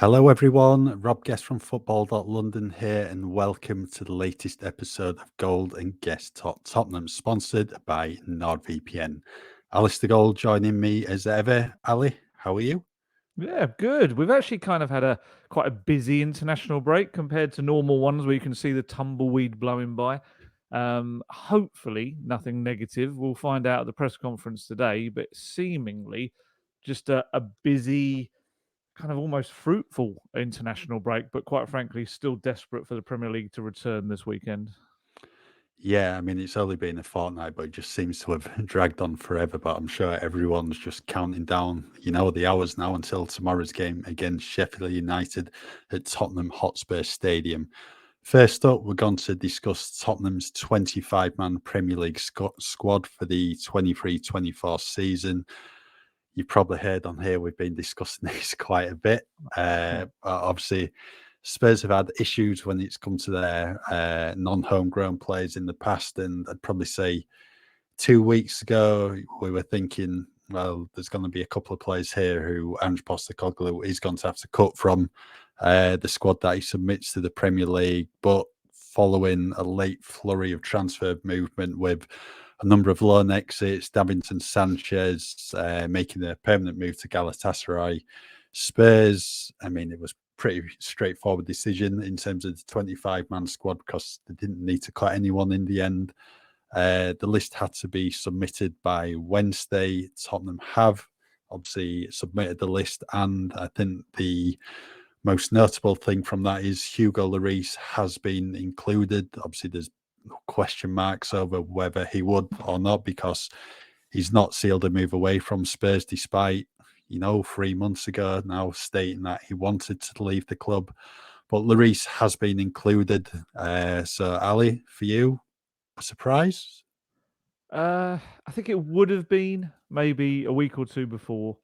Hello, everyone. Rob Guest from football.london here, and welcome to the latest episode of Gold Guest Talk Tottenham, sponsored by NordVPN. Alasdair joining me as ever. Ali, how are you? Yeah, good. We've actually kind of had quite a busy international break compared to normal ones where you can see the tumbleweed blowing by. Hopefully, nothing negative. We'll find out at the press conference today, but seemingly just a busy, kind of almost fruitful international break, but quite frankly, still desperate for the Premier League to return this weekend. Yeah, I mean, it's only been a fortnight, but it just seems to have dragged on forever. But I'm sure everyone's just counting down, the hours now until tomorrow's game against Sheffield United at Tottenham Hotspur Stadium. First up, we're going to discuss Tottenham's 25-man Premier League squad for the 23-24 season. You've probably heard on here we've been discussing this quite a bit. Obviously, Spurs have had issues when it's come to their non-homegrown players in the past, and I'd probably say 2 weeks ago we were thinking, well, there's going to be a couple of players here who Ange Postecoglou is going to have to cut from the squad that he submits to the Premier League. But following a late flurry of transfer movement with a number of loan exits, Davinson Sanchez making a permanent move to Galatasaray, Spurs, I mean, it was pretty straightforward decision in terms of the 25-man squad because they didn't need to cut anyone in the end. The list had to be submitted by Wednesday. Tottenham have obviously submitted the list, and I think the most notable thing from that is Hugo Lloris has been included. Obviously, there's question marks over whether he would or not because he's not sealed a move away from Spurs, despite 3 months ago now stating that he wanted to leave the club. But Lloris has been included. So, Ali, for you, a surprise? I think it would have been maybe a week or two before,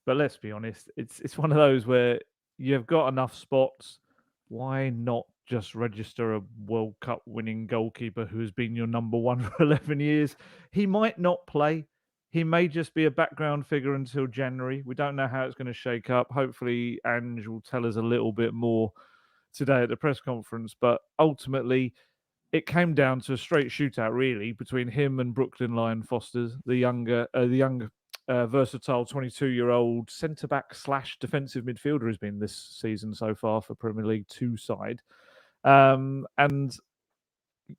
but let's be honest, it's one of those where you've got enough spots. Why not just register a World Cup winning goalkeeper who has been your number one for 11 years? He might not play. He may just be a background figure until January. We don't know how it's going to shake up. Hopefully, Ange will tell us a little bit more today at the press conference. But ultimately, it came down to a straight shootout, really, between him and Brooklyn Lion Fosters, the younger, versatile 22-year-old centre back slash defensive midfielder has been this season so far for Premier League Two side. And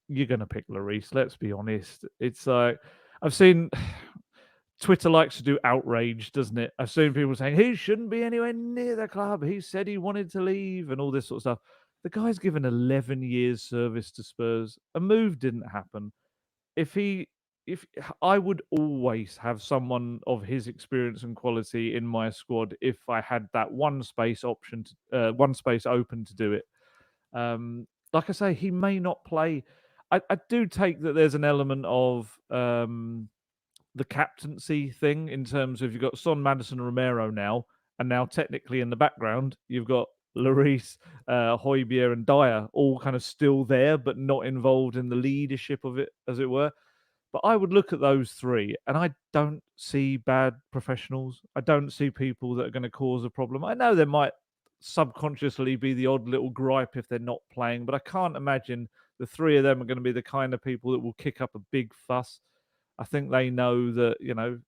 you're going to pick Lloris. Let's be honest. It's like I've seen. Twitter likes to do outrage, doesn't it? I've seen people saying he shouldn't be anywhere near the club. He said he wanted to leave and all this sort of stuff. The guy's given 11 years service to Spurs. A move didn't happen. If he if I would always have someone of his experience and quality in my squad if I had that one space option one space open to do it. Like I say, he may not play. I do take that there's an element of the captaincy thing in terms of you've got Son, Madison, Romero now, and now technically in the background you've got Lloris, Højbjerg, and Dier all kind of still there, but not involved in the leadership of it, as it were. But I would look at those three, and I don't see bad professionals. I don't see people that are going to cause a problem. I know there might subconsciously be the odd little gripe if they're not playing, but I can't imagine the three of them are going to be the kind of people that will kick up a big fuss. I think they know that,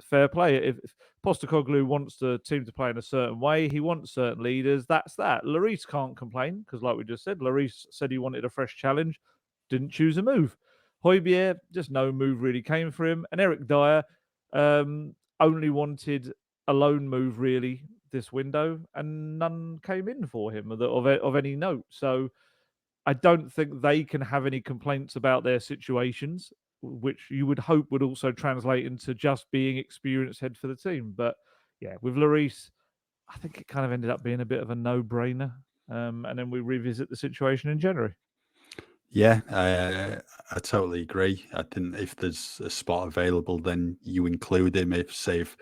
fair play. If Postecoglou wants the team to play in a certain way, he wants certain leaders. That's that. Lloris can't complain because, like we just said, Lloris said he wanted a fresh challenge, didn't choose a move. Højbjerg, just no move really came for him. And Eric Dier only wanted a loan move really this window, and none came in for him of any note. So I don't think they can have any complaints about their situations, which you would hope would also translate into just being experienced head for the team. But yeah, with Lloris, I think it kind of ended up being a bit of a no-brainer. And then we revisit the situation in January. Yeah, I totally agree. I think if there's a spot available, then you include him. If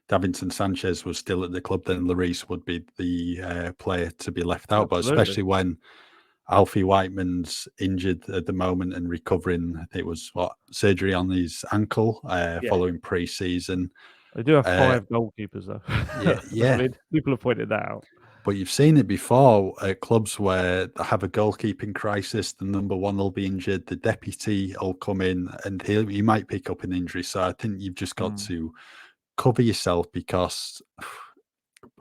Davinson Sanchez was still at the club, then Lloris would be the player to be left out. But Absolutely. especially when Alfie Whiteman's injured at the moment and recovering, it was surgery on his ankle following pre-season. They do have 5 goalkeepers, though. Yeah, I mean, people have pointed that out. But you've seen it before at clubs where they have a goalkeeping crisis. The number one will be injured, the deputy will come in, and he might pick up an injury. So I think you've just got to cover yourself because,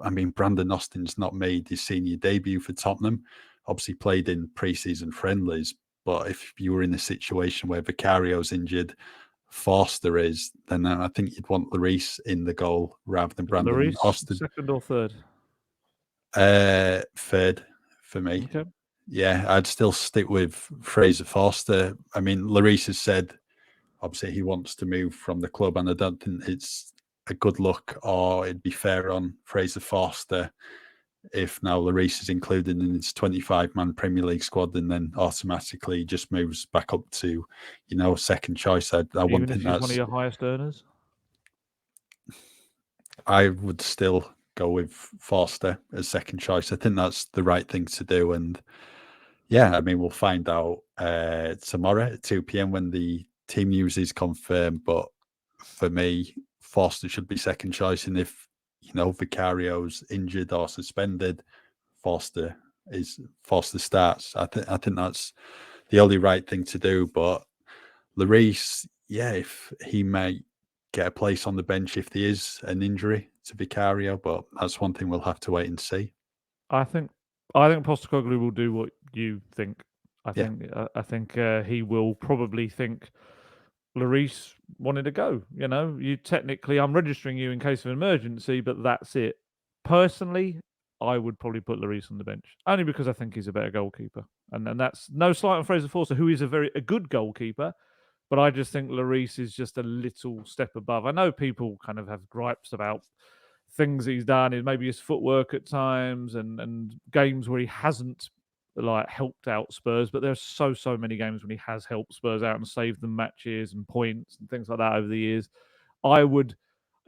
I mean, Brandon Austin's not made his senior debut for Tottenham. Obviously played in pre-season friendlies, but if you were in a situation where Vicario's injured, Forster is, then I think you'd want Lloris in the goal rather than Brandon Lloris, Austin. second or third? Third for me. Okay. Yeah, I'd still stick with Fraser Forster. I mean, Lloris has said, obviously, he wants to move from the club, and I don't think it's a good look or it'd be fair on Fraser Forster if now Lloris is included in his 25-man Premier League squad and then automatically just moves back up to, second choice. I Even wouldn't if think he's one of your highest earners? I would still go with Forster as second choice. I think that's the right thing to do. And yeah, I mean, we'll find out tomorrow at 2 p.m. when the team news is confirmed. But for me, Forster should be second choice. And if, Vicario's injured or suspended, Forster starts. I think that's the only right thing to do. But Lloris, yeah, if he may get a place on the bench if there is an injury to Vicario, but that's one thing we'll have to wait and see. I think Postecoglou will do what you think. I Yeah. think he will probably think Lloris wanted to go. You technically, I'm registering you in case of emergency, but that's it. Personally, I would probably put Lloris on the bench only because I think he's a better goalkeeper, and that's no slight on Fraser Forster, who is a good goalkeeper. But I just think Lloris is just a little step above. I know people kind of have gripes about things he's done, is maybe his footwork at times and games where he hasn't helped out Spurs, but there's so many games when he has helped Spurs out and saved them matches and points and things like that over the years. I would, do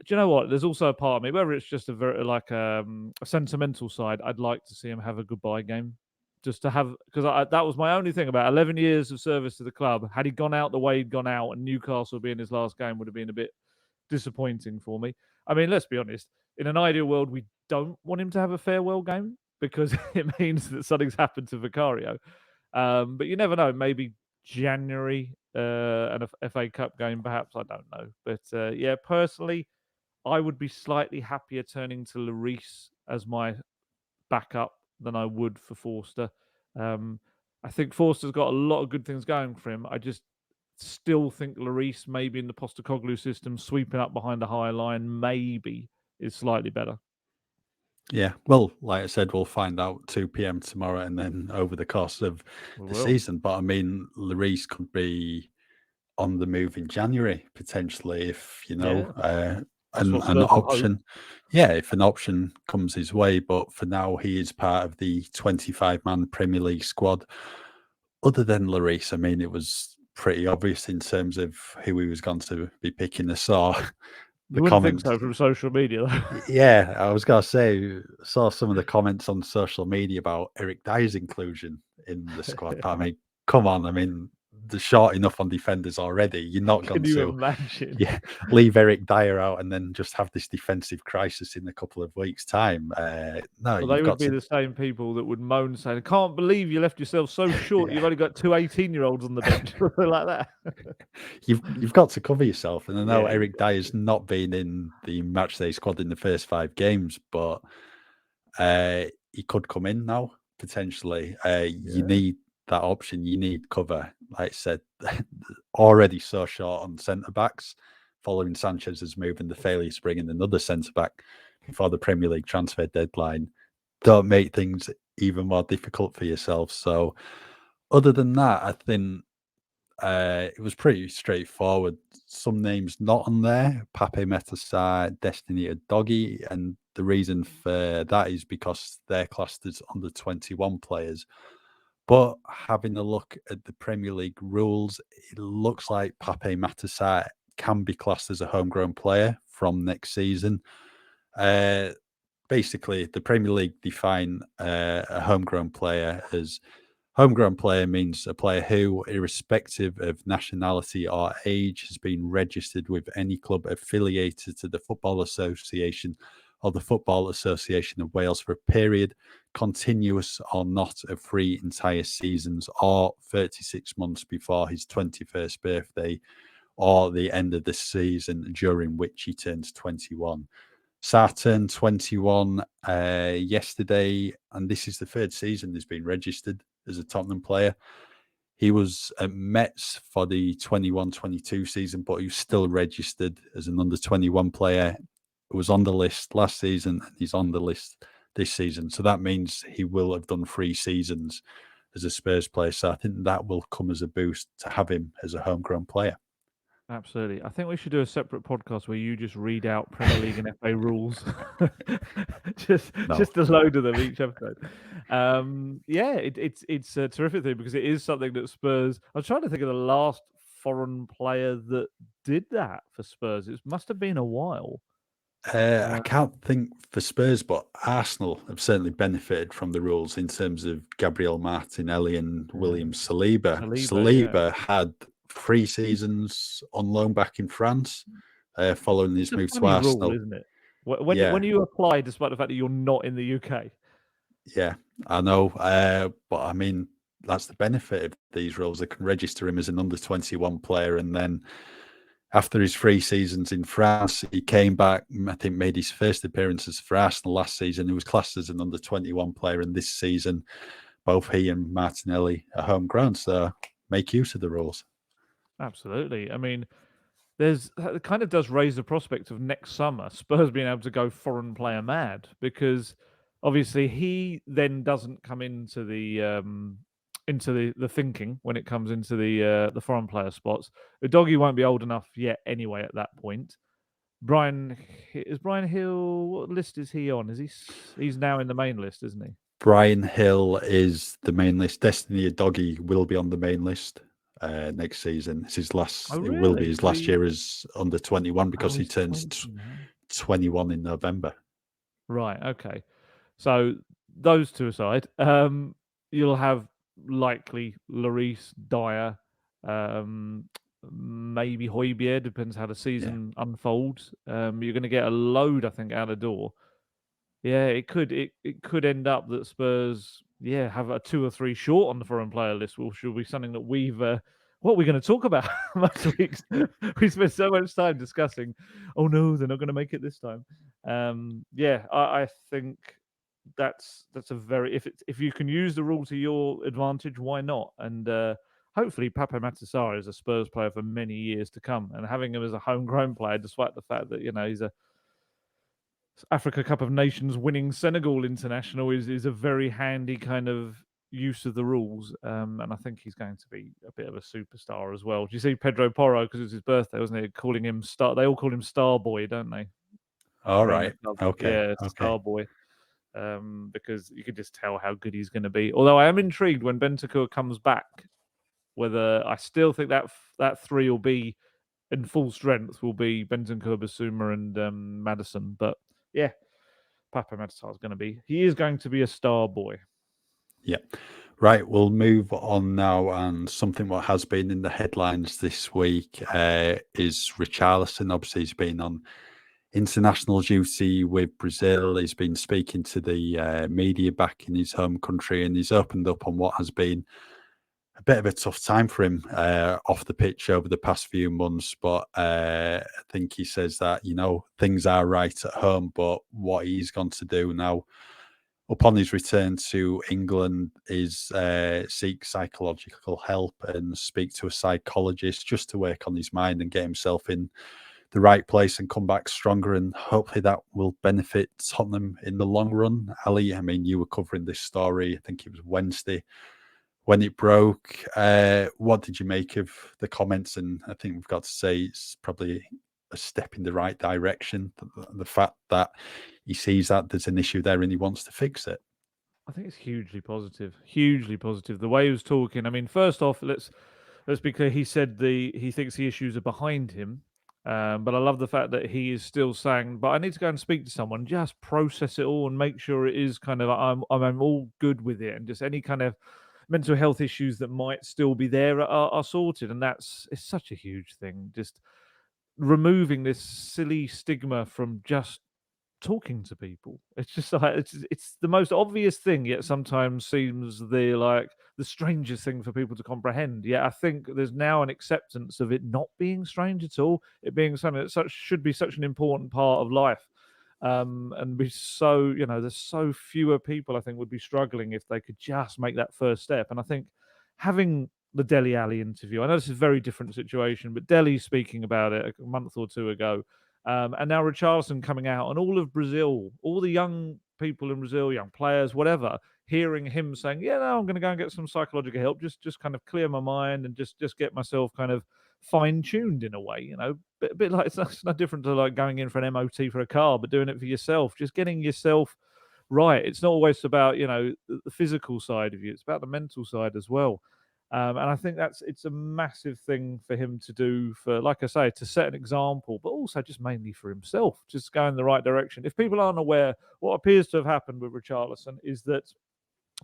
you know what? There's also a part of me, whether it's just a very a sentimental side, I'd like to see him have a goodbye game, just to have, because that was my only thing about 11 years of service to the club. Had he gone out the way he'd gone out, and Newcastle being his last game would have been a bit disappointing for me. I mean, let's be honest. In an ideal world, we don't want him to have a farewell game because it means that something's happened to Vicario. But you never know. Maybe January and a FA Cup game, perhaps. I don't know. But yeah, personally, I would be slightly happier turning to Lloris as my backup than I would for Forster. I think Forster's got a lot of good things going for him. I just still think Lloris, maybe in the Postecoglou system, sweeping up behind the high line, maybe is slightly better. Yeah, well, like I said, we'll find out 2 p.m. tomorrow and then over the course of the season. But I mean, Lloris could be on the move in January potentially if, an option. Yeah, if an option comes his way. But for now, he is part of the 25-man Premier League squad. Other than Lloris, I mean, it was pretty obvious in terms of who he was going to be picking. I saw you wouldn't think so from social media, though. Yeah, I was going to say, saw some of the comments on social media about Eric Dier's inclusion in the squad. But I mean, come on. I mean, they're short enough on defenders already. You're not going to imagine? leave Eric Dier out and then just have this defensive crisis in a couple of weeks' time. No, well, they would be the same people that would moan saying, I can't believe you left yourself so short. You've only got two 18-year-olds on the bench. Like that. You've got to cover yourself. And I know Eric Dier's not been in the matchday squad in the first 5 games, but he could come in now, potentially. You need that option. You need cover. Like I said, already so short on centre-backs, following Sanchez's move and the failure to bring in another centre-back before the Premier League transfer deadline. Don't make things even more difficult for yourself. So other than that, I think it was pretty straightforward. Some names not on there: Pape Metasar, Destiny Doggy, and the reason for that is because they're classed as under 21 players. But having a look at the Premier League rules, it looks like Pape Metasar can be classed as a homegrown player from next season. Basically, the Premier League define a homegrown player as homegrown player means a player who, irrespective of nationality or age, has been registered with any club affiliated to the Football Association or the Football Association of Wales for a period, continuous or not, of 3 entire seasons, or 36 months before his 21st birthday, or the end of the season during which he turns 21. Sarr turned 21 yesterday, and this is the 3rd season he's been registered as a Tottenham player. He was at Metz for the 21-22 season, but he was still registered as an under-21 player. He was on the list last season, and he's on the list this season. So that means he will have done 3 seasons as a Spurs player. So I think that will come as a boost to have him as a homegrown player. Absolutely. I think we should do a separate podcast where you just read out Premier League and FA rules. just a load of them each episode. It's a terrific thing because it is something that Spurs. I was trying to think of the last foreign player that did that for Spurs. It must have been a while. I can't think for Spurs, but Arsenal have certainly benefited from the rules in terms of Gabriel Martinelli and William Saliba. Saliba had 3 seasons on loan back in France, following his move to Arsenal. Rule, isn't it? When you apply, despite the fact that you're not in the UK. Yeah, I know, but I mean that's the benefit of these rules. They can register him as an under-21 player, and then after his 3 seasons in France, he came back, I think made his first appearances for Arsenal last season. He was classed as an under-21 player, and this season, both he and Martinelli are homegrown, so make use of the rules. Absolutely. I mean, it kind of does raise the prospect of next summer Spurs being able to go foreign player mad, because obviously he then doesn't come into the thinking when it comes into the foreign player spots. Udogie won't be old enough yet anyway at that point. Brian Hill, what list is he on? He's now in the main list, isn't he? Brian Hill is the main list. Destiny Udogie will be on the main list next season. It's his last. Oh, really? It will be his last year as under 21 because he turns 21 in November. Right. Okay. So those two aside, you'll have likely Lloris, Dier, maybe Højbjerg, depends how the season unfolds. You're going to get a load, I think, out the door. Yeah, it could end up that Spurs, have a 2 or 3 short on the foreign player list, which will be something that we've. What we're going to talk about most weeks. We spent so much time discussing. Oh no, they're not going to make it this time. I think that's a very if you can use the rule to your advantage, why not? And hopefully, Pape Matar Sarr is a Spurs player for many years to come, and having him as a homegrown player, despite the fact that he's a Africa Cup of Nations winning Senegal international, is a very handy kind of use of the rules, and I think he's going to be a bit of a superstar as well. Do you see Pedro Porro, because it was his birthday, wasn't it? Calling him Star. They all call him Star Boy, don't they? All right. Okay. Star Boy. Because you could just tell how good he's going to be. Although I am intrigued when Bentancur comes back, whether I still think that 3 will be in full strength, will be Bentancur, Basuma, and Maddison. But yeah, Pape Matar is going to be a Star Boy. Yeah. Right, we'll move on now, and something what has been in the headlines this week is Richarlison. Obviously, he's been on international duty with Brazil. He's been speaking to the media back in his home country, and he's opened up on what has been a bit of a tough time for him off the pitch over the past few months. But I think he says that, things are right at home, but what he's going to do now upon his return to England is seek psychological help and speak to a psychologist just to work on his mind and get himself in the right place and come back stronger. And hopefully that will benefit Tottenham in the long run. Ali, I mean, you were covering this story, I think it was Wednesday when it broke. What did you make of the comments? And I think we've got to say it's probably a step in the right direction. The fact that he sees that there's an issue there and he wants to fix it. I think it's hugely positive. Hugely positive. The way he was talking. I mean, first off, let's be clear. He said he thinks the issues are behind him. But I love the fact that he is still saying, but I need to go and speak to someone, just process it all and make sure it is kind of I'm all good with it, and just any kind of mental health issues that might still be there are sorted. And it's such a huge thing. Just removing this silly stigma from just talking to people. It's just like it's the most obvious thing, yet sometimes seems the strangest thing for people to comprehend. Yet I think there's now an acceptance of it not being strange at all, it being something that should be such an important part of life. And be so, there's so fewer people I think would be struggling if they could just make that first step. And I think having the Dele Alli interview, I know this is a very different situation, but Dele speaking about it a month or two ago, and now Richarlison coming out, and all of Brazil, all the young people in Brazil, young players, whatever, hearing him saying, "Yeah, no, I'm going to go and get some psychological help, just kind of clear my mind and just get myself kind of fine tuned in a way." Bit like it's no different to like going in for an MOT for a car, but doing it for yourself, just getting yourself right. It's not always about the physical side of you; it's about the mental side as well. And I think it's a massive thing for him to do, for, like I say, to set an example, but also just mainly for himself, just go in the right direction. If people aren't aware, what appears to have happened with Richarlison is that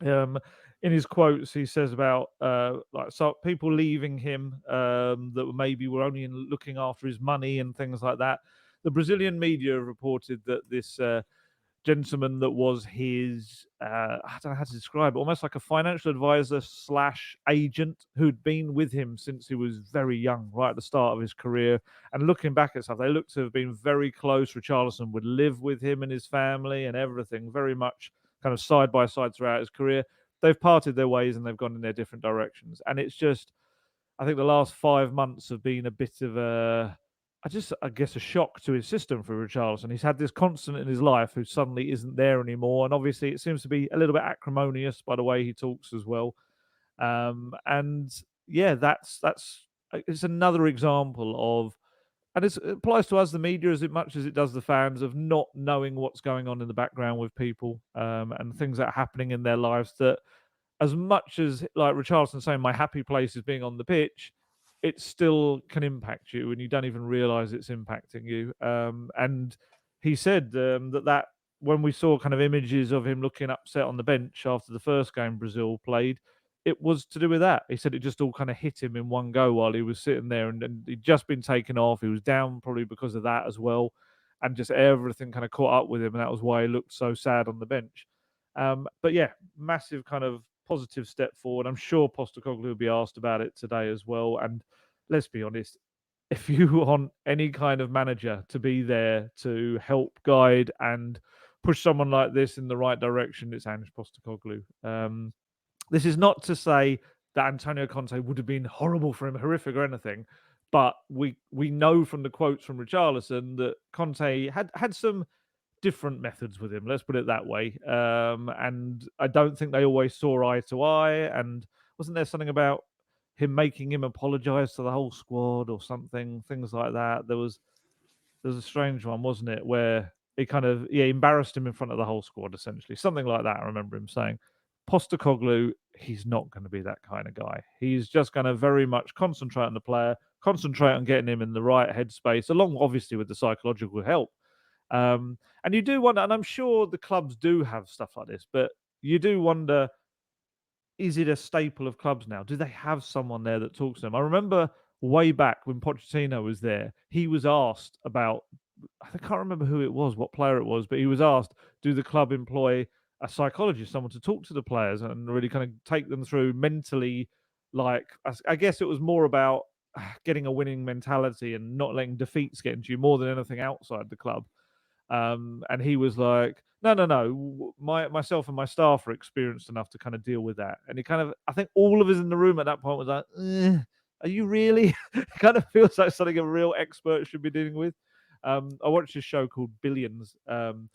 um, in his quotes, he says about so people leaving him that maybe were only looking after his money and things like that. The Brazilian media have reported that this gentleman that was his I don't know how to describe it, almost like a financial advisor slash agent who'd been with him since he was very young, right at the start of his career. And looking back at stuff, they look to have been very close. Richarlison would live with him and his family and everything, very much kind of side by side throughout his career. They've parted their ways and they've gone in their different directions. And it's just, I think the last 5 months have been a bit of I guess, a shock to his system for Richarlison. He's had this constant in his life who suddenly isn't there anymore, and obviously it seems to be a little bit acrimonious by the way he talks as well. And yeah, that's it's another example of, and it applies to us, the media, as much as it does the fans, of not knowing what's going on in the background with people, and things that are happening in their lives that, as much as like Richarlison saying my happy place is being on the pitch, it still can impact you and you don't even realize it's impacting you. And he said that when we saw kind of images of him looking upset on the bench after the first game Brazil played, it was to do with that. He said it just all kind of hit him in one go while he was sitting there, and he'd just been taken off. He was down probably because of that as well. And just everything kind of caught up with him. And that was why he looked so sad on the bench. But yeah, massive kind of positive step forward. I'm sure Postecoglou will be asked about it today as well. And let's be honest, if you want any kind of manager to be there to help guide and push someone like this in the right direction, it's Ange Postecoglou. This is not to say that Antonio Conte would have been horrible for him, horrific or anything, but we know from the quotes from Richarlison that Conte had some different methods with him. Let's put it that way. And I don't think they always saw eye to eye. And wasn't there something about him making him apologise to the whole squad or something? Things like that. There was a strange one, wasn't it, where he kind of embarrassed him in front of the whole squad, essentially, something like that. I remember him saying. Postecoglou, he's not going to be that kind of guy. He's just going to very much concentrate on the player, concentrate on getting him in the right headspace, along obviously with the psychological help. And you do wonder, and I'm sure the clubs do have stuff like this, but you do wonder, is it a staple of clubs now? Do they have someone there that talks to them? I remember way back when Pochettino was there, he was asked about, I can't remember who it was, what player it was, but he was asked, do the club employ a psychologist, someone to talk to the players and really kind of take them through mentally? Like, I guess it was more about getting a winning mentality and not letting defeats get into you more than anything outside the club. And he was like, no. Myself and my staff are experienced enough to kind of deal with that. And he kind of, I think all of us in the room at that point was like, are you really? It kind of feels like something a real expert should be dealing with. I watched a show called Billions, and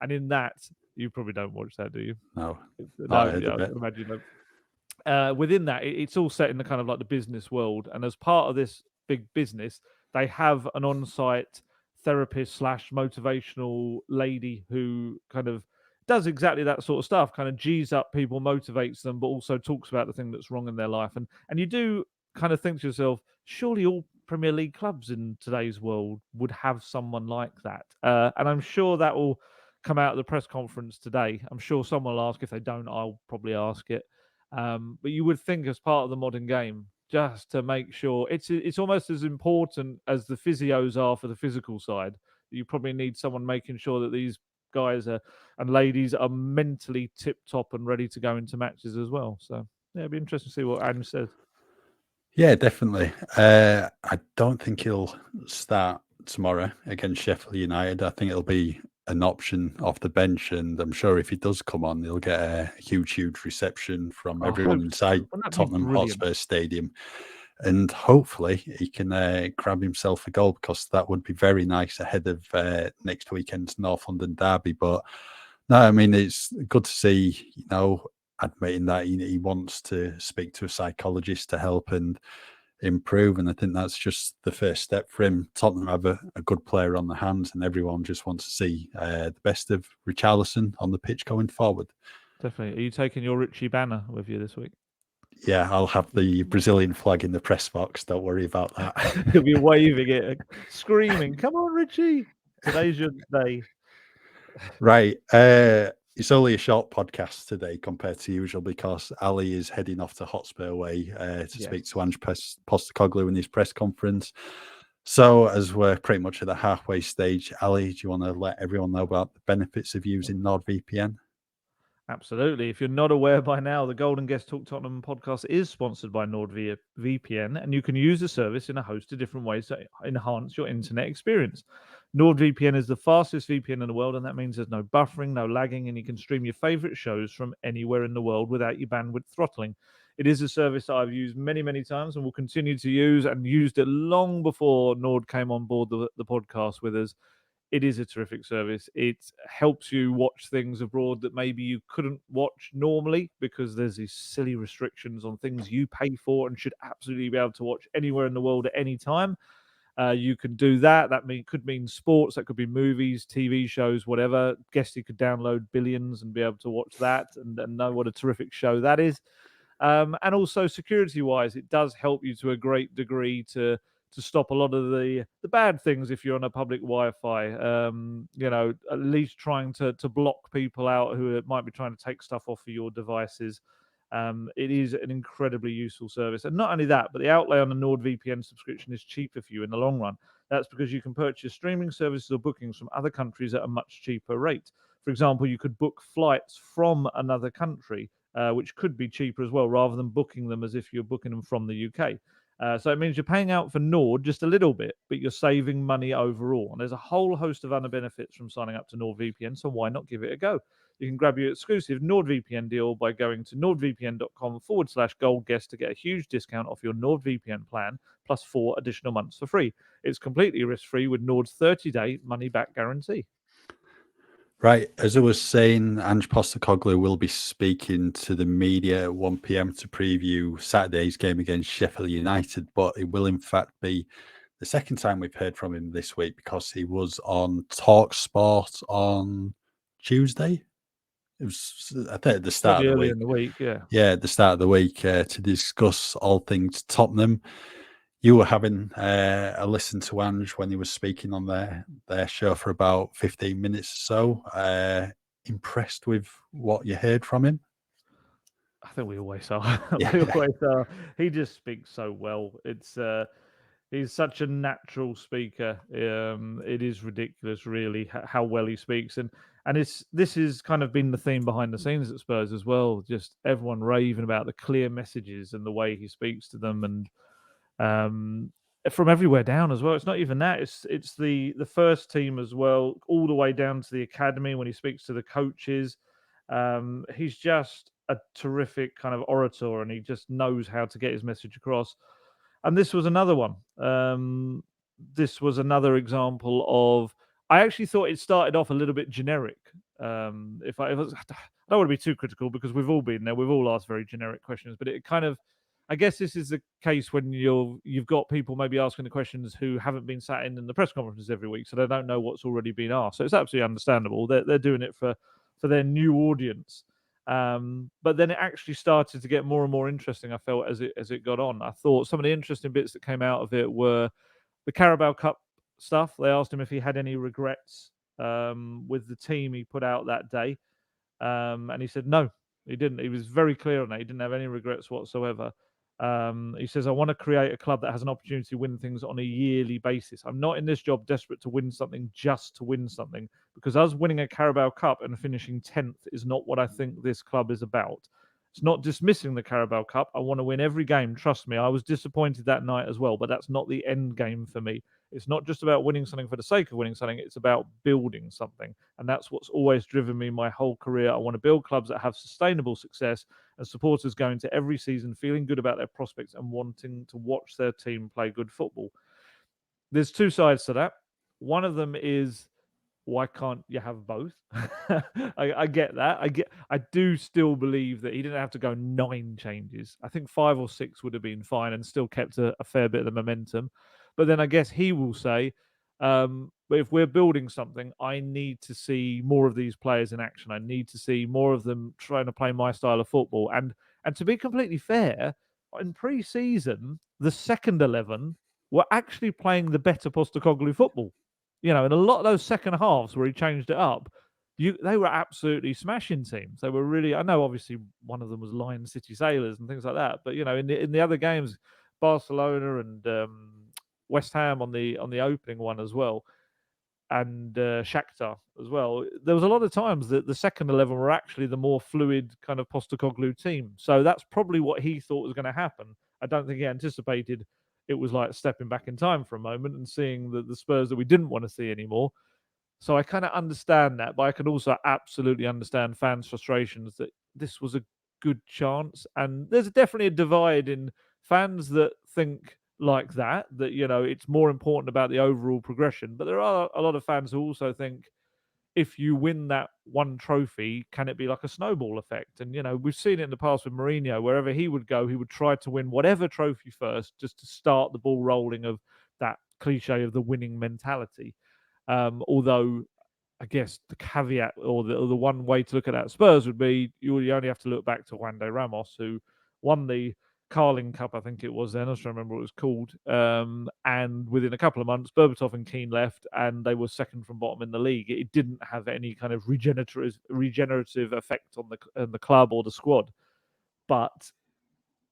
in that, you probably don't watch that, do you? No, No, I heard yeah, of I it. can imagine. Within that, it's all set in the kind of like the business world, and as part of this big business, they have an on-site therapist slash motivational lady who kind of does exactly that sort of stuff, kind of G's up people, motivates them, but also talks about the thing that's wrong in their life. And you do kind of think to yourself, surely all Premier League clubs in today's world would have someone like that. And I'm sure that will come out of the press conference today. I'm sure someone will ask. If they don't, I'll probably ask it. But you would think, as part of the modern game, just to make sure it's almost as important as the physios are for the physical side. You probably need someone making sure that these guys and ladies are mentally tip top and ready to go into matches as well. So yeah, it'd be interesting to see what Ange says. Yeah, definitely. I don't think he'll start tomorrow against Sheffield United. I think it'll be an option off the bench, and I'm sure if he does come on, he'll get a huge reception from I everyone hope so. inside Wouldn't that be Tottenham brilliant? Hotspur Stadium, and hopefully he can grab himself a goal, because that would be very nice ahead of next weekend's North London derby. But no, I mean, it's good to see, admitting that he wants to speak to a psychologist to help and improve. And I think that's just the first step for him. Tottenham have a good player on the hands, and everyone just wants to see the best of Richarlison on the pitch going forward. Definitely. Are you taking your Richie banner with you this week? Yeah, I'll have the Brazilian flag in the press box. Don't worry about that. He'll be waving it, screaming, "Come on, Richie! Today's your day." Right. It's only a short podcast today compared to usual, because Ali is heading off to Hotspur Way to speak to Ange Postecoglou in his press conference. So, as we're pretty much at the halfway stage, Ali, do you want to let everyone know about the benefits of using NordVPN? Absolutely. If you're not aware by now, the Golden Guest Talk Tottenham podcast is sponsored by NordVPN, and you can use the service in a host of different ways to enhance your internet experience. NordVPN is the fastest VPN in the world, and that means there's no buffering, no lagging, and you can stream your favorite shows from anywhere in the world without your bandwidth throttling. It is a service that I've used many, many times and will continue to use, and used it long before Nord came on board the podcast with us. It is a terrific service. It helps you watch things abroad that maybe you couldn't watch normally, because there's these silly restrictions on things you pay for and should absolutely be able to watch anywhere in the world at any time. You can do that. That could mean sports. That could be movies, TV shows, whatever. Guesty could download Billions and be able to watch that and know what a terrific show that is. And also security-wise, it does help you to a great degree to stop a lot of the bad things if you're on a public Wi-Fi. At least trying to block people out who might be trying to take stuff off of your devices. It is an incredibly useful service. And not only that, but the outlay on the NordVPN subscription is cheaper for you in the long run. That's because you can purchase streaming services or bookings from other countries at a much cheaper rate. For example, you could book flights from another country, which could be cheaper as well, rather than booking them as if you're booking them from the UK. So it means you're paying out for Nord just a little bit, but you're saving money overall. And there's a whole host of other benefits from signing up to NordVPN, so why not give it a go? You can grab your exclusive NordVPN deal by going to nordvpn.com/goldguest to get a huge discount off your NordVPN plan, plus 4 additional months for free. It's completely risk-free with Nord's 30-day money-back guarantee. Right. As I was saying, Ange Postecoglou will be speaking to the media at 1 p.m. to preview Saturday's game against Sheffield United, but it will in fact be the second time we've heard from him this week, because he was on Talk Sport on Tuesday. It was, I think, at the start Probably of the early week. in the week, yeah. Yeah, at the start of the week to discuss all things Tottenham. You were having a listen to Ange when he was speaking on their show for about 15 minutes or so. Impressed with what you heard from him? I think we always are. Yeah. We always are. He just speaks so well. He's such a natural speaker. It is ridiculous, really, how well he speaks, and this has kind of been the theme behind the scenes at Spurs as well. Just everyone raving about the clear messages and the way he speaks to them, and from everywhere down as well. It's not even that. It's the first team as well, all the way down to the academy when he speaks to the coaches. He's just a terrific kind of orator, and he just knows how to get his message across. And this was another one. This was another example of. I actually thought it started off a little bit generic. If I don't want to be too critical, because we've all been there. We've all asked very generic questions, but it kind of. I guess this is the case when you've got people maybe asking the questions who haven't been sat in the press conferences every week, so they don't know what's already been asked. So it's absolutely understandable. They're doing it for their new audience. But then it actually started to get more and more interesting, I felt, as it got on. I thought some of the interesting bits that came out of it were the Carabao Cup stuff. They asked him if he had any regrets with the team he put out that day. And he said no, he didn't. He was very clear on that. He didn't have any regrets whatsoever. He says, I want to create a club that has an opportunity to win things on a yearly basis. I'm not in this job desperate to win something just to win something, because us winning a Carabao Cup and finishing 10th is not what I think this club is about. It's not dismissing the Carabao Cup. I want to win every game. Trust me, I was disappointed that night as well, but that's not the end game for me. It's not just about winning something for the sake of winning something. It's about building something. And that's what's always driven me my whole career. I want to build clubs that have sustainable success and supporters going to every season feeling good about their prospects and wanting to watch their team play good football. There's two sides to that. One of them is, why can't you have both? I get that. I do still believe that he didn't have to go 9 changes. I think 5 or 6 would have been fine and still kept a fair bit of the momentum. But then I guess he will say, but if we're building something, I need to see more of these players in action. I need to see more of them trying to play my style of football. And to be completely fair, in pre-season, the second 11 were actually playing the better Postecoglou football. In a lot of those second halves where he changed it up, they were absolutely smashing teams. They were really. I know, obviously, one of them was Lion City Sailors and things like that. But in the other games, Barcelona and West Ham on the opening one as well, and Shakhtar as well. There was a lot of times that the second 11 were actually the more fluid kind of Postecoglou team. So that's probably what he thought was going to happen. I don't think he anticipated it was like stepping back in time for a moment and seeing the Spurs that we didn't want to see anymore. So I kind of understand that, but I can also absolutely understand fans' frustrations that this was a good chance. And there's definitely a divide in fans that think like that it's more important about the overall progression. But there are a lot of fans who also think, if you win that one trophy, can it be like a snowball effect? And we've seen it in the past with Mourinho. Wherever he would go, he would try to win whatever trophy first, just to start the ball rolling of that cliche of the winning mentality. Although I guess the caveat, or the one way to look at that Spurs would be, you only have to look back to Juan de Ramos, who won the Carling Cup, I think it was then. I just remember what it was called. And within a couple of months, Berbatov and Keane left, and they were second from bottom in the league. It didn't have any kind of regenerative effect on the club or the squad. But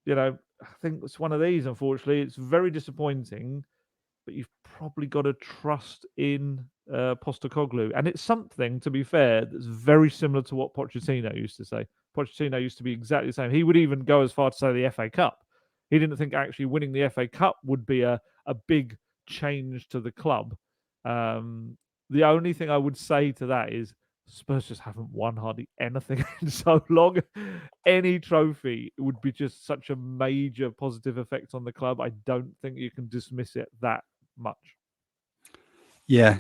I think it's one of these. Unfortunately, it's very disappointing. But you've probably got to trust in Postecoglou. And it's something, to be fair, that's very similar to what Pochettino used to say. Pochettino used to be exactly the same. He would even go as far to say the FA Cup. He didn't think actually winning the FA Cup would be a big change to the club. The only thing I would say to that is Spurs just haven't won hardly anything in so long. Any trophy would be just such a major positive effect on the club. I don't think you can dismiss it that much. Yeah,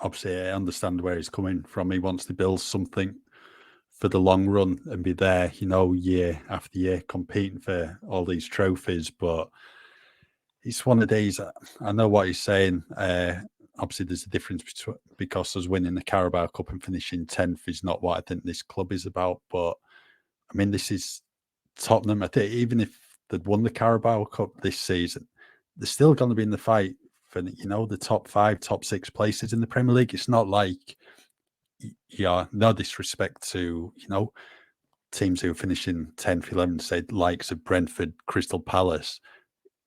obviously I understand where he's coming from. He wants to build something for the long run and be there, year after year, competing for all these trophies. But it's one of these. I know what he's saying. Obviously, there's a difference between, because us winning the Carabao Cup and finishing 10th is not what I think this club is about. But I mean, this is Tottenham. I think even if they'd won the Carabao Cup this season, they're still going to be in the fight for the top 5, top 6 places in the Premier League. It's not like, no disrespect to teams who are finishing 10th, 11th, say likes of Brentford, Crystal Palace,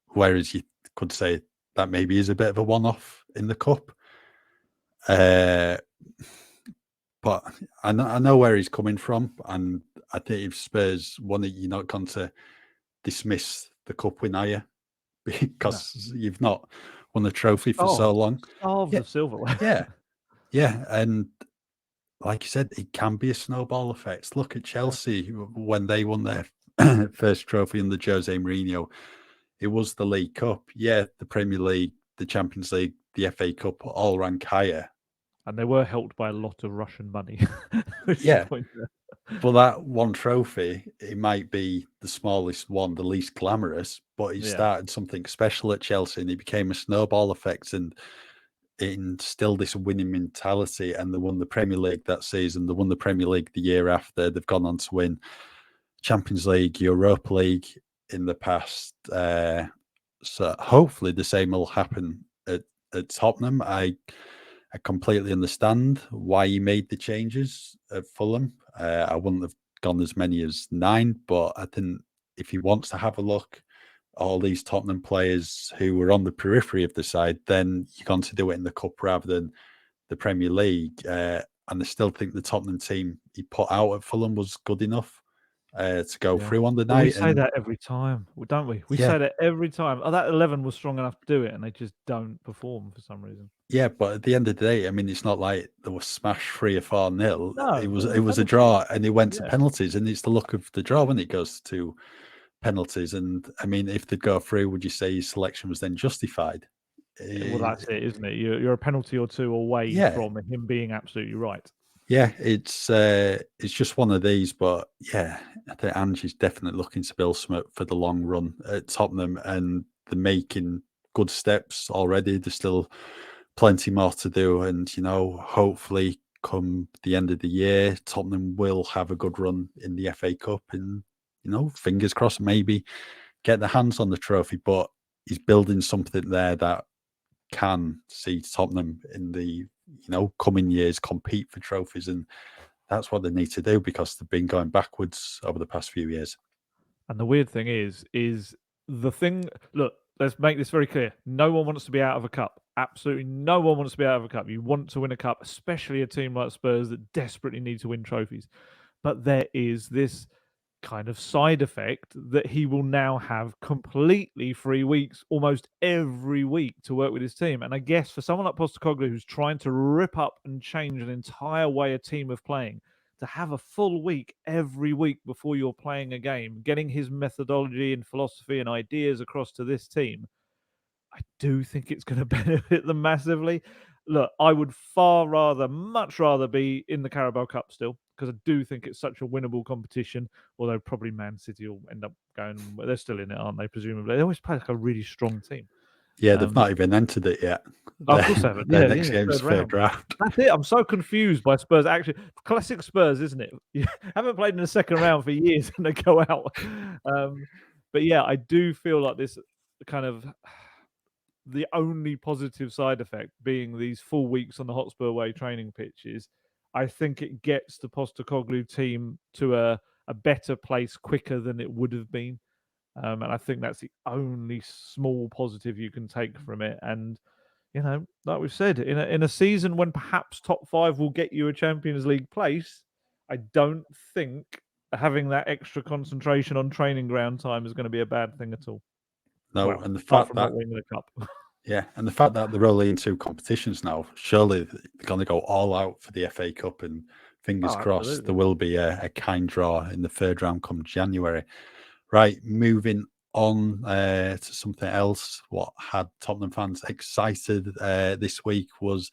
whereas you could say that maybe is a bit of a one-off in the cup. But I know where he's coming from, and I think if Spurs won it, you're not going to dismiss the cup win, are you? Because you've not won the trophy for so long. Starved of silverware. Yeah, and like you said, it can be a snowball effect. Look at Chelsea when they won their first trophy under Jose Mourinho. It was the League Cup. Yeah, the Premier League, the Champions League, the FA Cup all rank higher. And they were helped by a lot of Russian money. Yeah. But that one trophy, it might be the smallest one, the least glamorous, but he started something special at Chelsea and it became a snowball effect, and it instilled this winning mentality, and they won the Premier League that season. They won the Premier League the year after. They've gone on to win Champions League, Europa League in the past. So hopefully the same will happen at Tottenham. I completely understand why he made the changes at Fulham. I wouldn't have gone as many as 9, but I think if he wants to have a look, all these Tottenham players who were on the periphery of the side, then you're going to do it in the Cup rather than the Premier League. And I still think the Tottenham team he put out at Fulham was good enough to go Yeah. through on the But we night. say And that every time, don't we? We yeah, say that every time. Oh, that 11 was strong enough to do it, and they just don't perform for some reason. yeah, but at the end of the day, I mean, it's not like they were smashed 3 or 4-0. No, It was it was it was a penalties. draw, and it went to Yeah. penalties, and it's the luck of the draw when it goes to penalties. And I mean, if they go through, would you say his selection was then justified? Well, that's it, isn't it? You're a penalty or two away Yeah, from him being absolutely right. yeah, it's just one of these. But yeah, I think Ange is definitely looking to build something for the long run at Tottenham, and they're making good steps already. There's still plenty more to do, and hopefully, come the end of the year, Tottenham will have a good run in the FA Cup, and fingers crossed, maybe get their hands on the trophy. But he's building something there that can see Tottenham in the coming years compete for trophies, and that's what they need to do because they've been going backwards over the past few years. And the weird thing is the thing. Look, let's make this very clear. No one wants to be out of a cup. Absolutely no one wants to be out of a cup. You want to win a cup, especially a team like Spurs that desperately need to win trophies. But there is this kind of side effect that he will now have completely free weeks almost every week to work with his team. And I guess for someone like Postecoglou, who's trying to rip up and change an entire way a team of playing, to have a full week every week before you're playing a game, getting his methodology and philosophy and ideas across to this team, I do think it's going to benefit them massively. Look, I would much rather be in the Carabao Cup still, because I do think it's such a winnable competition. Although probably Man City will end up going, well, they're still in it, aren't they? Presumably, they always play like a really strong team. Yeah, they've not even entered it yet. Of course they haven't. Their Yeah, next game's third round. That's it. I'm so confused by Spurs. Actually, classic Spurs, isn't it? You haven't played in the second round for years and they go out. But yeah, I do feel like this kind of the only positive side effect being these full weeks on the Hotspur Way training pitches. I think it gets the Postecoglou team to a better place quicker than it would have been. And I think that's the only small positive you can take from it. And like we've said, in a season when perhaps top 5 will get you a Champions League place, I don't think having that extra concentration on training ground time is going to be a bad thing at all. No, Well, and the apart fact from that not winning the cup. yeah, and the fact that they're only in 2 competitions now, surely they're going to go all out for the FA Cup, and fingers crossed Absolutely. there will be a kind draw in the third round come January. Right, moving on to something else. What had Tottenham fans excited this week was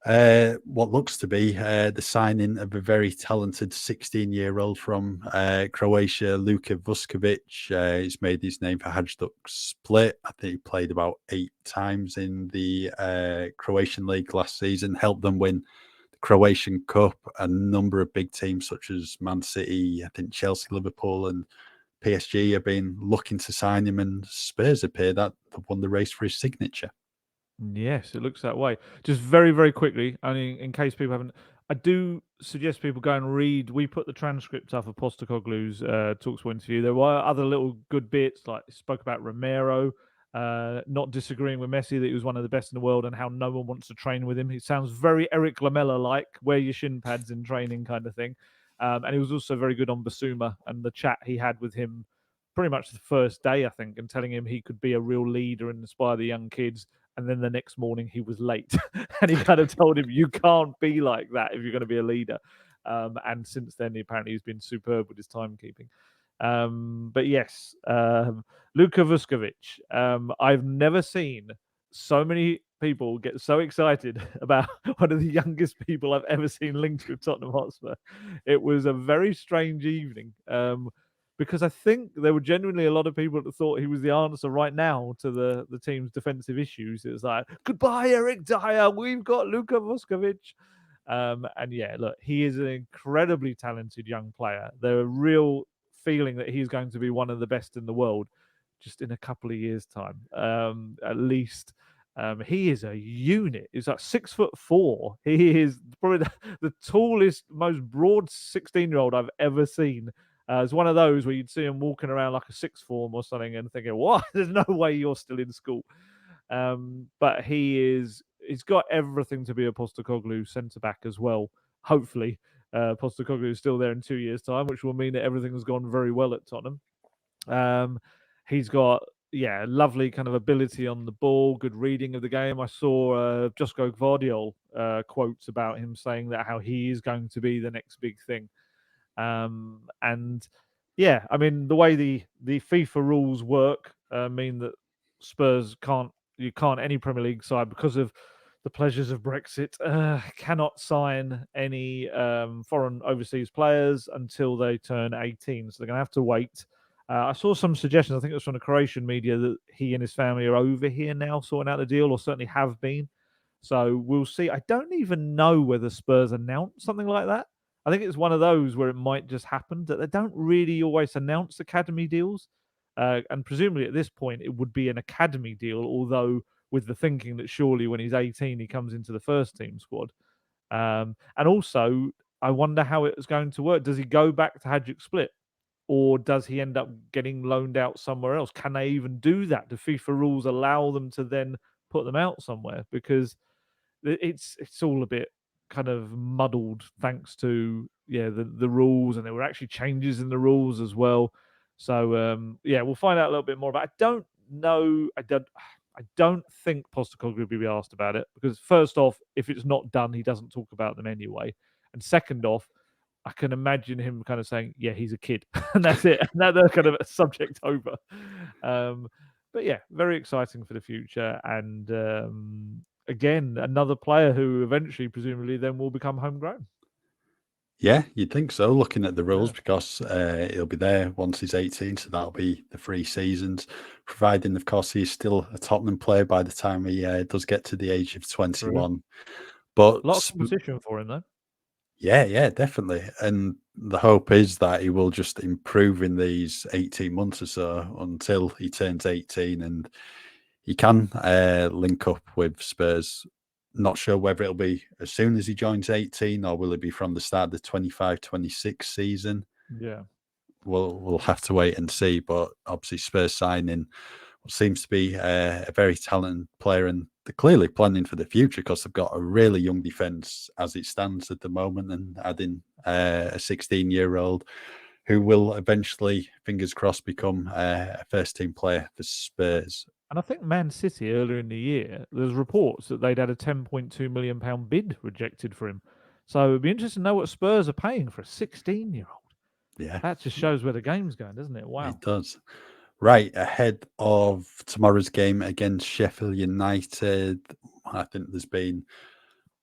what looks to be the signing of a very talented 16-year-old from Croatia, Luka Vuskovic. He's made his name for Hajduk Split. I think he played about 8 times in the Croatian league last season, helped them win the Croatian Cup. A number of big teams such as Man City, I think Chelsea, Liverpool, and PSG have been looking to sign him, and Spurs appear that they've won the race for his signature. Yes, it looks that way. Just very, very quickly, only in case people haven't, I do suggest people go and read. We put the transcript up of Postecoglou's Talksport interview. There were other little good bits, like spoke about Romero, not disagreeing with Messi that he was one of the best in the world and how no one wants to train with him. He sounds very Eric Lamela-like, wear your shin pads in training kind of thing. And he was also very good on Basuma and the chat he had with him pretty much the first day, I think, and telling him he could be a real leader and inspire the young kids. And then the next morning he was late and he kind of told him, you can't be like that if you're going to be a leader. And since then, apparently he's been superb with his timekeeping. But yes, Luka Vuskovic. I've never seen so many people get so excited about one of the youngest people I've ever seen linked with Tottenham Hotspur. It was a very strange evening. Because I think there were genuinely a lot of people that thought he was the answer right now to the team's defensive issues. It was like, goodbye, Eric Dier. We've got Luka Vuskovic. And yeah, look, he is an incredibly talented young player. There's a real feeling that he's going to be one of the best in the world just in a couple of years' time, at least. He is a unit. He's like 6'4". He is probably the tallest, most broad 16-year-old I've ever seen. It's one of those where you'd see him walking around like a sixth form or something and thinking, what? There's no way you're still in school. But he's got everything to be a Postecoglou centre-back as well. Hopefully, Postecoglou is still there in 2 years' time, which will mean that everything has gone very well at Tottenham. He's got lovely kind of ability on the ball, good reading of the game. I saw Josko Gvardiol quotes about him saying that how he is going to be the next big thing. And yeah, I mean the way the FIFA rules work mean that Spurs can't any Premier League side, because of the pleasures of Brexit, cannot sign any foreign overseas players until they turn 18. So they're going to have to wait. I saw some suggestions, I think it was from the Croatian media, that he and his family are over here now sorting out the deal, or certainly have been. So we'll see. I don't even know whether Spurs announced something like that. I think it's one of those where it might just happen, that they don't really always announce academy deals. And presumably at this point, it would be an academy deal, although with the thinking that surely when he's 18, he comes into the first team squad. And also, I wonder how it's going to work. Does he go back to Hajduk Split? Or does he end up getting loaned out somewhere else? Can they even do that? Do FIFA rules allow them to then put them out somewhere? Because it's all a bit kind of muddled thanks to the rules, and there were actually changes in the rules as well. So we'll find out a little bit more about it. I don't know. I don't think Postecoglou will be asked about it, because first off, if it's not done, he doesn't talk about them anyway. And second off, I can imagine him kind of saying, yeah, he's a kid. And that's it. And that's kind of a subject over. But yeah, very exciting for the future. And again, another player who eventually, presumably, then will become homegrown. Yeah, you'd think so, looking at the rules, because he'll be there once he's 18, so that'll be the 3 seasons, providing, of course, he's still a Tottenham player by the time he does get to the age of 21. True. But a lot of competition for him, though. Yeah, definitely. And the hope is that he will just improve in these 18 months or so until he turns 18 and he can link up with Spurs. Not sure whether it'll be as soon as he joins 18 or will it be from the start of the 25-26 season. Yeah. We'll have to wait and see. But obviously Spurs signing what seems to be a very talented player, and they're clearly planning for the future, because they've got a really young defence as it stands at the moment, and adding a 16-year-old who will eventually, fingers crossed, become a first-team player for Spurs. And I think Man City earlier in the year, there's reports that they'd had a £10.2 million bid rejected for him. So it'd be interesting to know what Spurs are paying for a 16-year-old. Yeah, That just shows where the game's going, doesn't it? Wow. it does. Right, ahead of tomorrow's game against Sheffield United, I think there's been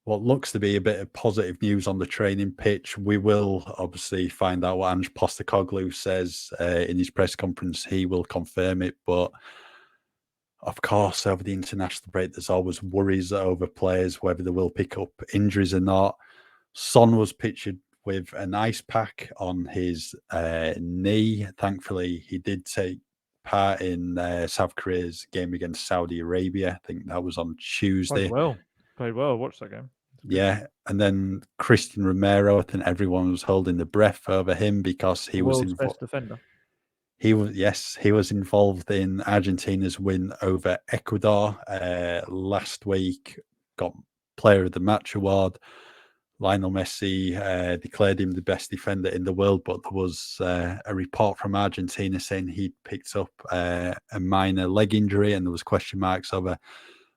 what looks to be a bit of positive news on the training pitch. We will obviously find out what Ange Postecoglou says in his press conference. He will confirm it. But of course, over the international break, there's always worries over players, whether they will pick up injuries or not. Son was pictured with an ice pack on his knee. Thankfully, he did take part in South Korea's game against Saudi Arabia. I think that was on Tuesday. Played well. Watched that game. Yeah, and then Christian Romero, I think everyone was holding their breath over him, because he was world's best defender. He was involved in Argentina's win over Ecuador last week. Got Player of the Match award. Lionel Messi declared him the best defender in the world, but there was a report from Argentina saying he'd picked up a minor leg injury, and there was question marks over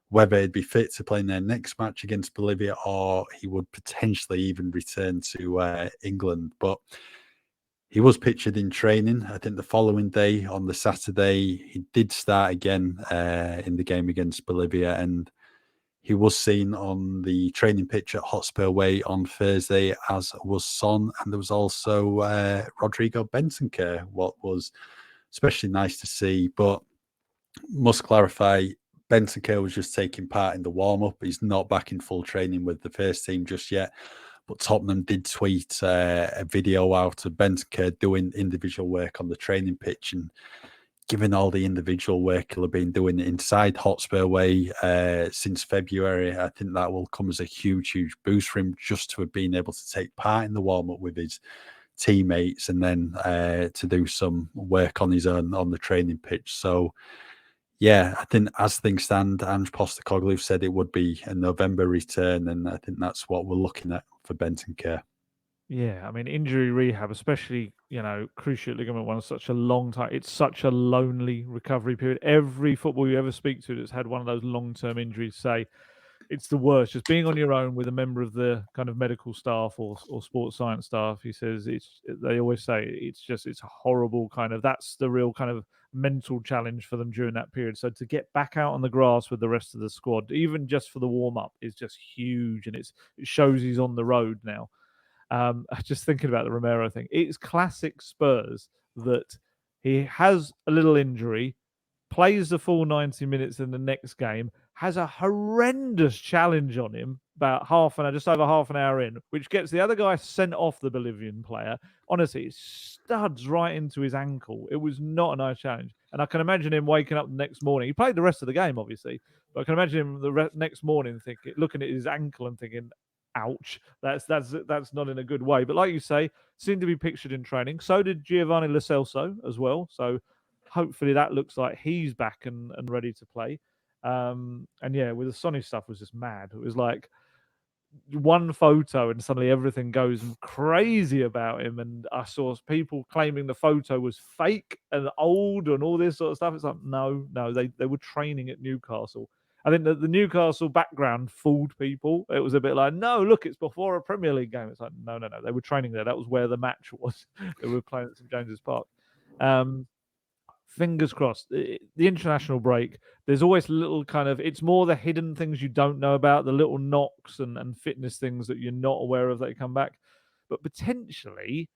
whether he'd be fit to play in their next match against Bolivia, or he would potentially even return to England. But he was pictured in training. I think the following day, on the Saturday, he did start again in the game against Bolivia, and he was seen on the training pitch at Hotspur Way on Thursday, as was Son, and there was also Rodrigo Bentancur, what was especially nice to see. But must clarify, Bentancur was just taking part in the warm-up. He's not back in full training with the first team just yet. But Tottenham did tweet a video out of Bentancur doing individual work on the training pitch, and given all the individual work he'll have been doing inside Hotspur Way since February, I think that will come as a huge, huge boost for him, just to have been able to take part in the warm-up with his teammates and then to do some work on his own on the training pitch. So yeah, I think as things stand, Ange Postecoglou said it would be a November return, and I think that's what we're looking at for Bentancur. Yeah, I mean, injury rehab, especially, cruciate ligament one, is such a long time. It's such a lonely recovery period. Every footballer you ever speak to that's had one of those long-term injuries say it's the worst. Just being on your own with a member of the kind of medical staff or sports science staff, he says they always say it's a horrible kind of, that's the real kind of mental challenge for them during that period. So to get back out on the grass with the rest of the squad, even just for the warm-up, is just huge, and it shows he's on the road now. Just thinking about the Romero thing, it's classic Spurs that he has a little injury, plays the full 90 minutes in the next game, has a horrendous challenge on him about just over half an hour in, which gets the other guy sent off, the Bolivian player. Honestly, it studs right into his ankle. It was not a nice challenge. And I can imagine him waking up the next morning. He played the rest of the game, obviously, but I can imagine him the next morning looking at his ankle and thinking, ouch, that's not in a good way. But like you say, seemed to be pictured in training. So did Giovanni Lo Celso as well. So hopefully that looks like he's back and ready to play. And yeah, with the Sonny stuff was just mad. It was like one photo and suddenly everything goes crazy about him. And I saw people claiming the photo was fake and old and all this sort of stuff. It's like, no, they were training at Newcastle. I think that the Newcastle background fooled people. It was a bit like, no, look, it's before a Premier League game. It's like, no. They were training there. That was where the match was. They were playing at St James's Park. Fingers crossed. The international break, there's always little kind of, it's more the hidden things you don't know about, the little knocks and fitness things that you're not aware of that come back. But potentially,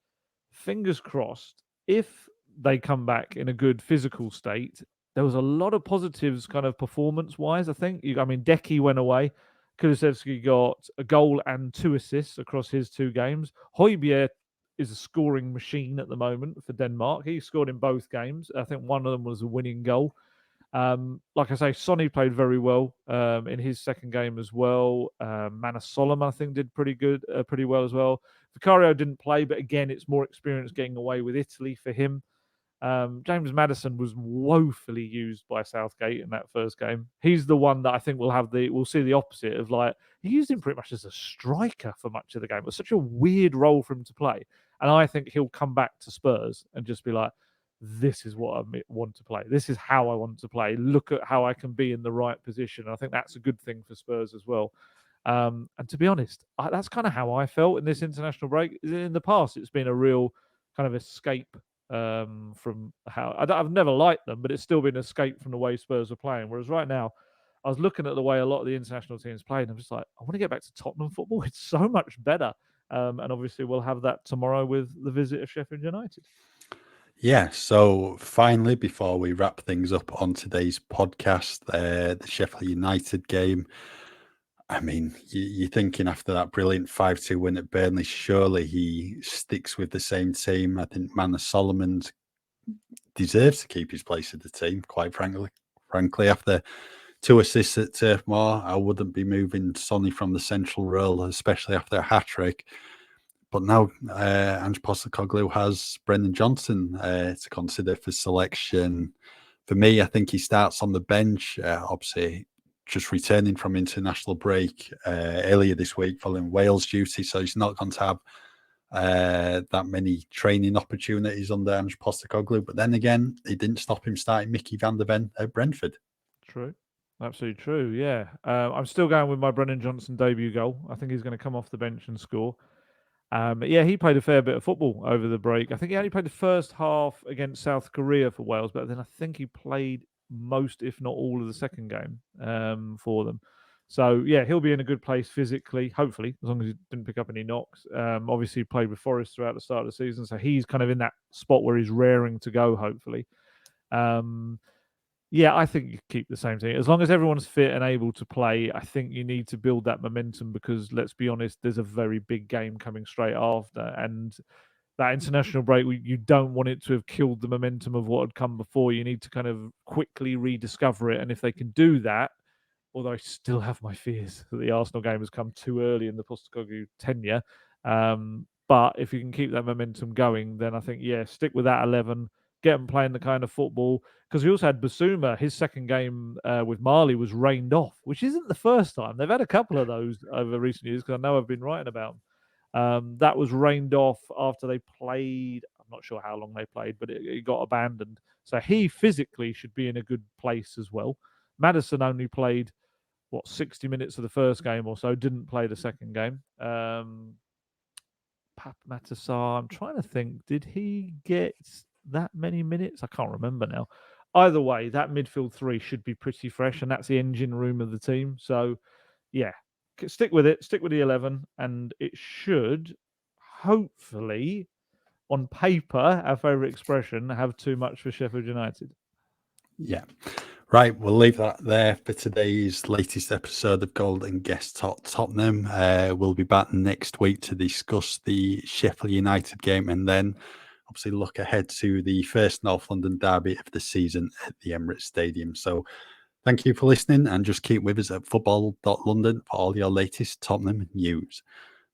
fingers crossed, if they come back in a good physical state, there was a lot of positives kind of performance-wise, I think. Decky went away. Kulusevski got a goal and 2 assists across his 2 games. Højbjerg is a scoring machine at the moment for Denmark. He scored in both games. I think one of them was a winning goal. Like I say, Sonny played very well in his second game as well. Mana Solomon, I think, did pretty well as well. Vicario didn't play, but again, it's more experience getting away with Italy for him. James Maddison was woefully used by Southgate in that first game. He's the one that I think we'll see the opposite of, like, he used him pretty much as a striker for much of the game. It was such a weird role for him to play. And I think he'll come back to Spurs and just be like, this is what I want to play. This is how I want to play. Look at how I can be in the right position. I think that's a good thing for Spurs as well. And to be honest, that's kind of how I felt in this international break. In the past, it's been a real kind of escape from how I've never liked them, but it's still been an escape from the way Spurs are playing. Whereas right now, I was looking at the way a lot of the international teams played, and I'm just like, I want to get back to Tottenham football. It's so much better. And obviously, we'll have that tomorrow with the visit of Sheffield United. Yeah, so finally, before we wrap things up on today's podcast, the Sheffield United game. I mean, you're thinking after that brilliant 5-2 win at Burnley, surely he sticks with the same team. I think Mana Solomon deserves to keep his place in the team, quite frankly. After 2 assists at Turf Moor, I wouldn't be moving Sonny from the central role, especially after a hat-trick. But now Ange Postecoglou has Brendan Johnson to consider for selection. For me, I think he starts on the bench. Obviously, just returning from international break earlier this week following Wales duty, so he's not going to have that many training opportunities under Ange Postecoglou. But then again, it didn't stop him starting Mickey van der Ven at Brentford. True. Absolutely true, yeah. I'm still going with my Brendan Johnson debut goal. I think he's going to come off the bench and score. Yeah, he played a fair bit of football over the break. I think he only played the first half against South Korea for Wales, but then I think he played most, if not all, of the second game for them. So, yeah, he'll be in a good place physically, hopefully, as long as he didn't pick up any knocks. Obviously, he played with Forest throughout the start of the season, so he's kind of in that spot where he's raring to go, hopefully. Yeah, I think you keep the same thing. As long as everyone's fit and able to play, I think you need to build that momentum because, let's be honest, there's a very big game coming straight after. And that international break, you don't want it to have killed the momentum of what had come before. You need to kind of quickly rediscover it. And if they can do that, although I still have my fears that the Arsenal game has come too early in the Postecoglou tenure, But if you can keep that momentum going, then I think, yeah, stick with that 11, get them playing the kind of football. Because we also had Basuma, his second game with Mali was rained off, which isn't the first time. They've had a couple of those over recent years, because I know I've been writing about them. That was rained off after they played. I'm not sure how long they played, but it got abandoned. So he physically should be in a good place as well. Maddison only played, 60 minutes of the first game or so, didn't play the second game. Pap Matassar, I'm trying to think, did he get that many minutes? I can't remember now. Either way, that midfield three should be pretty fresh, and that's the engine room of the team. So, yeah, stick with it, stick with the 11, and it should hopefully, on paper, our favourite expression, have too much for Sheffield United. Yeah. Right, we'll leave that there for today's latest episode of Gold Guest Talk Tottenham. We'll be back next week to discuss the Sheffield United game, and then obviously look ahead to the first North London derby of the season at the Emirates Stadium. So thank you for listening, and just keep with us at football.london for all your latest Tottenham news.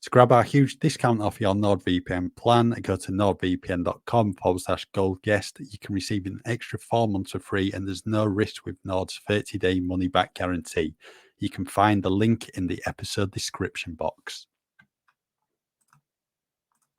To grab our huge discount off your NordVPN plan, go to nordvpn.com/goldguest. You can receive an extra 4 months for free, and there's no risk with Nord's 30-day money-back guarantee. You can find the link in the episode description box.